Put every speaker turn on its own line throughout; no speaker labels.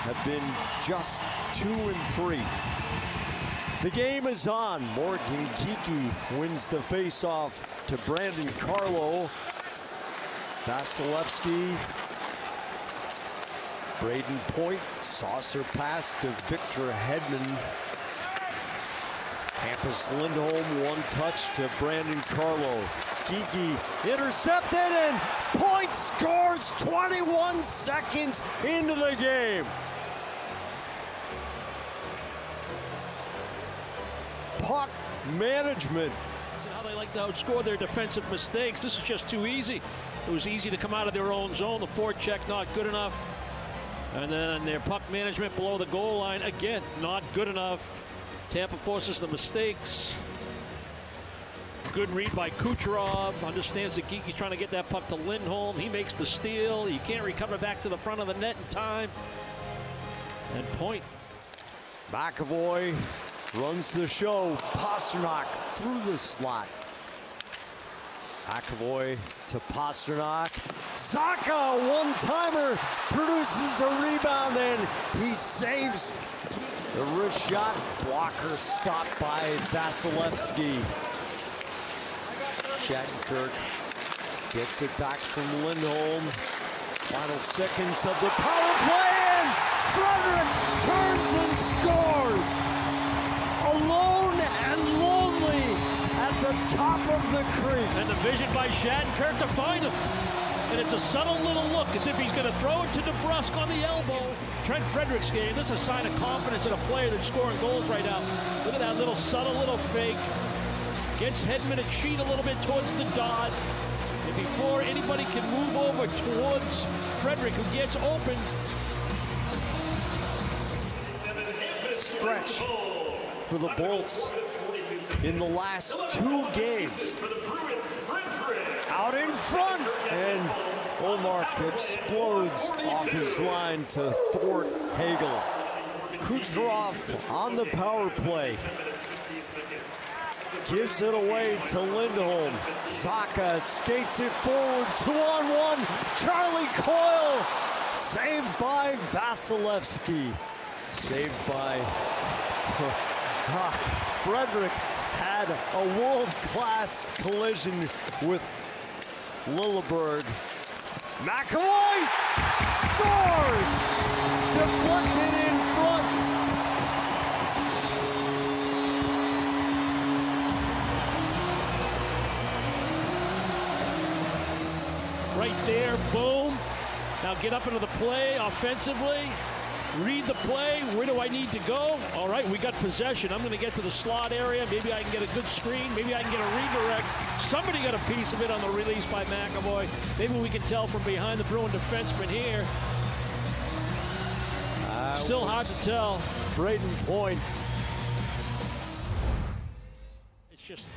have been just 2 and 3. The game is on. Morgan Geekie wins the faceoff to Brandon Carlo. Vasilevsky. Braden Point. Saucer pass to Victor Hedman. Hampus Lindholm, 1 touch to Brandon Carlo. Geekie intercepted, and Point scores 21 seconds into the game. Puck management.
This is how they like to outscore their defensive mistakes. This is just too easy. It was easy to come out of their own zone. The forecheck not good enough. And then their puck management below the goal line, again, not good enough. Tampa forces the mistakes. Good read by Kucherov. Understands that Geekie's trying to get that puck to Lindholm. He makes the steal. You can't recover back to the front of the net in time. And Point.
McAvoy runs the show. Pastrnak through the slot. McAvoy to Pastrnak. Zacha, one-timer, produces a rebound, and he saves the wrist shot. Blocker stopped by Vasilevsky. Shattenkirk gets it back from Lindholm. Final seconds of the power play, and Frederic turns and scores. Alone and lonely at the top of the crease.
And the vision by Shattenkirk to find him. And it's a subtle little look, as if he's going to throw it to DeBrusk on the elbow. Trent Frederic's game, this is a sign of confidence in a player that's scoring goals right now. Look at that little subtle little fake. Gets Hedman a cheat a little bit towards the dot. And before anybody can move over towards Frederic, who gets open.
Stretch for the Bolts in the last 2 games. Out in front, and Olmark explodes off his line to thwart Hagel. Kucherov on the power play. Gives it away to Lindholm. Zacha skates it forward, 2-on-1. Charlie Coyle, saved by Vasilevsky. Saved by Frederic. Had a world-class collision with Lilleberg. McAvoy scores! Deflected in front.
Right there, boom. Now get up into the play offensively. Read the play. Where do I need to go? All right, we got possession. I'm going to get to the slot area. Maybe I can get a good screen. Maybe I can get a redirect. Somebody got a piece of it on the release by McAvoy. Maybe we can tell from behind the Bruin defenseman here. Still hard to tell.
Braden Point.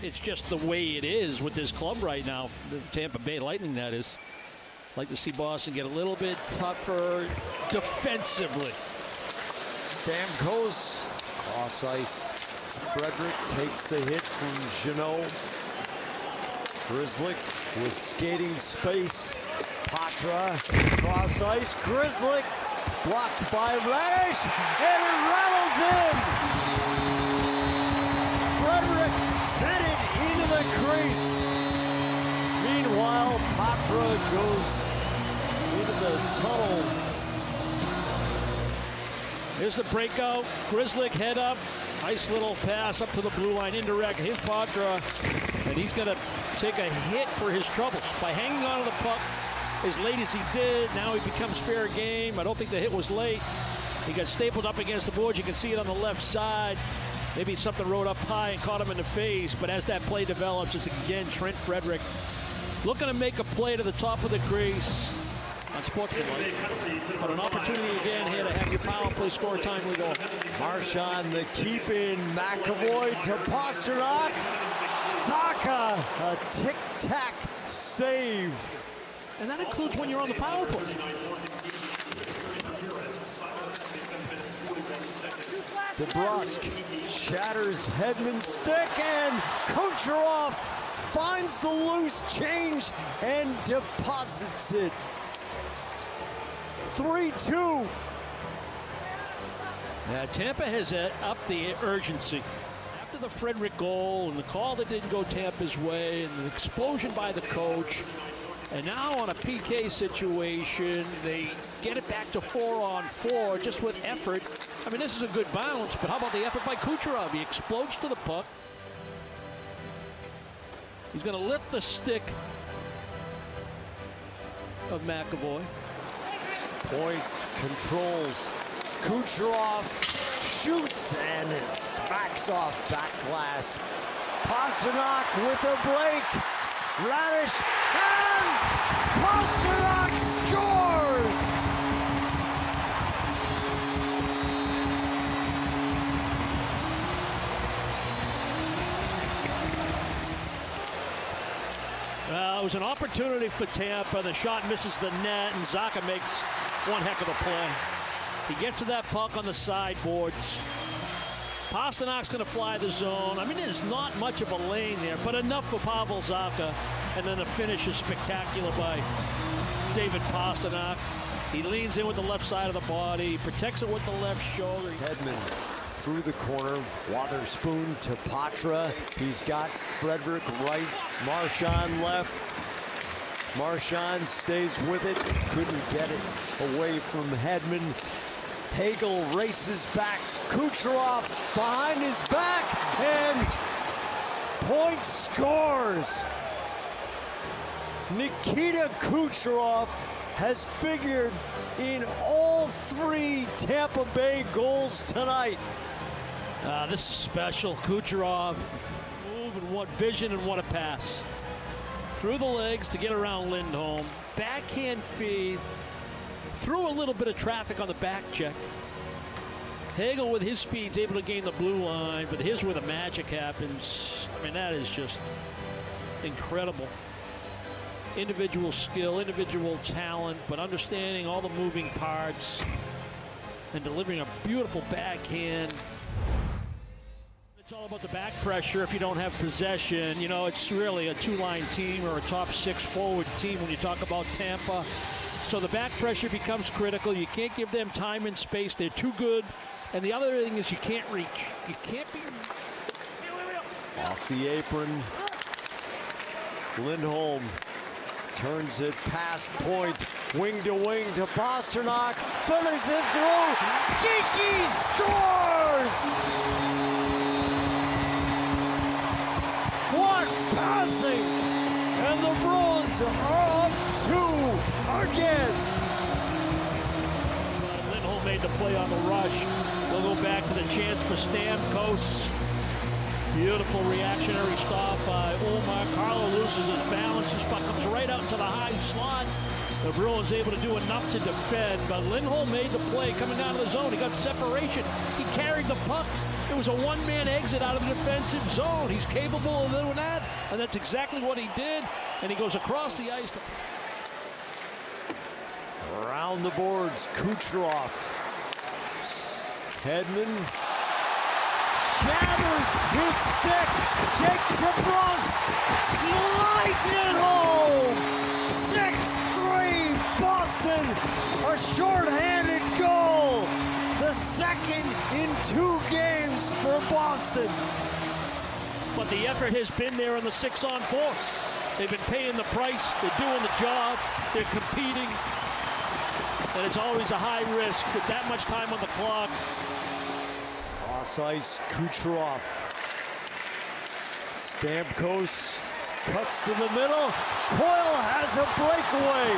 It's just the way it is with this club right now. The Tampa Bay Lightning, that is. Like to see Boston get a little bit tougher defensively.
Stamkos, cross ice. Frederic takes the hit from Jeannot. Grizzly with skating space. Patra, cross ice. Grizzly blocked by Radish, and it rattles in. Frederic sent it into the crease. Meanwhile, Patra goes into the tunnel.
Here's the breakout. Grizzly head up. Nice little pass up to the blue line, indirect. Here's Patra, and he's going to take a hit for his troubles by hanging on to the puck as late as he did. Now he becomes fair game. I don't think the hit was late. He got stapled up against the boards. You can see it on the left side. Maybe something rode up high and caught him in the face, but as that play develops, it's again Trent Frederic looking to make a play to the top of the crease on SPORTSNET. But an opportunity again here to have your power play score timely goal.
Marchand the keep in. McAvoy to Pastrnak. Zacha, a tic-tac save.
And that includes when you're on the power play.
DeBrusk shatters Hedman's stick, and Kucherov finds the loose change and deposits it. 3-2.
Tampa has upped the urgency. After the Frederic goal and the call that didn't go Tampa's way and the explosion by the coach, and now on a PK situation, they get it back to 4-on-4 just with effort. I mean, this is a good balance, but how about the effort by Kucherov? He explodes to the puck. He's going to lift the stick of McAvoy.
Point controls. Kucherov shoots and it smacks off back glass. Pastrnak with a break. Radish and Pastrnak scores!
It was an opportunity for Tampa. The shot misses the net, and Zacha makes one heck of a play. He gets to that puck on the sideboards. Pasternak's going to fly the zone. I mean, there's not much of a lane there, but enough for Pavel Zacha. And then the finish is spectacular by David Pastrnak. He leans in with the left side of the body. He protects it with the left shoulder.
Hedman through the corner. Wotherspoon to Patra. He's got Frederic right. Marchand left. Marchand stays with it. Couldn't get it away from Hedman. Hagel races back. Kucherov behind his back, and Point scores. Nikita Kucherov has figured in all 3 Tampa Bay goals tonight.
This is special. Kucherov, move and what vision and what a pass. Through the legs to get around Lindholm. Backhand feed. Through a little bit of traffic on the back check. Hagel with his speed is able to gain the blue line, but here's where the magic happens. I mean, that is just incredible. Individual skill, individual talent, but understanding all the moving parts and delivering a beautiful backhand. It's all about the back pressure if you don't have possession. You know, it's really a 2-line team or a top 6 forward team when you talk about Tampa. So the back pressure becomes critical. You can't give them time and space. They're too good. And the other thing is you can't reach. You can't be...
Off the apron. Lindholm turns it past Point. Wing to wing to Pastrnak. Feathers it through. Geeky scores! What passing! And the Bruins are up 2 again.
Lindholm made the play on the rush. We'll go back to the chance for Stamkos. Beautiful reactionary stop by Omar. Carlo loses his balance. His puck comes right out into the high slot. The Bruins able to do enough to defend, but Lindholm made the play coming down to the zone. He got separation. He carried the puck. It was a one-man exit out of the defensive zone. He's capable of doing that, and that's exactly what he did. And he goes across the ice.
Around the boards, Kucherov. Hedman shatters his stick. Jake DeBrusk slides it home. 6-3 Boston. A shorthanded goal. The second in 2 games for Boston.
But the effort has been there on the 6-on-4. They've been paying the price. They're doing the job. They're competing. And it's always a high risk with that much time on the clock.
Cross ice, Kucherov. Stamkos cuts to the middle. Coyle has a breakaway.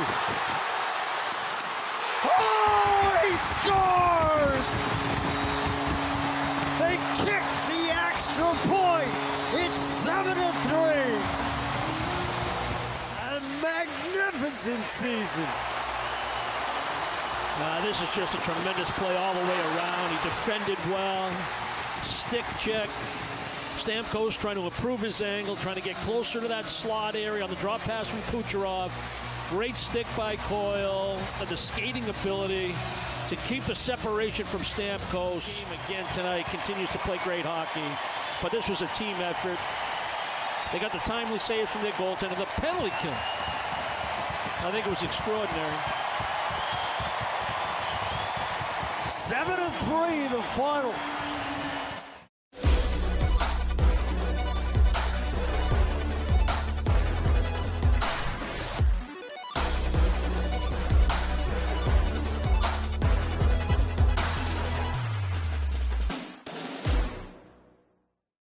Oh, he scores! They kick the extra point. It's 7-3. A magnificent season.
This is just a tremendous play all the way around. He defended well. Stick check. Stamkos trying to improve his angle, trying to get closer to that slot area on the drop pass from Kucherov. Great stick by Coyle. And the skating ability to keep the separation from Stamkos. Team again tonight continues to play great hockey. But this was a team effort. They got the timely save from their goaltender. The penalty kill, I think it was extraordinary.
7-3 the final.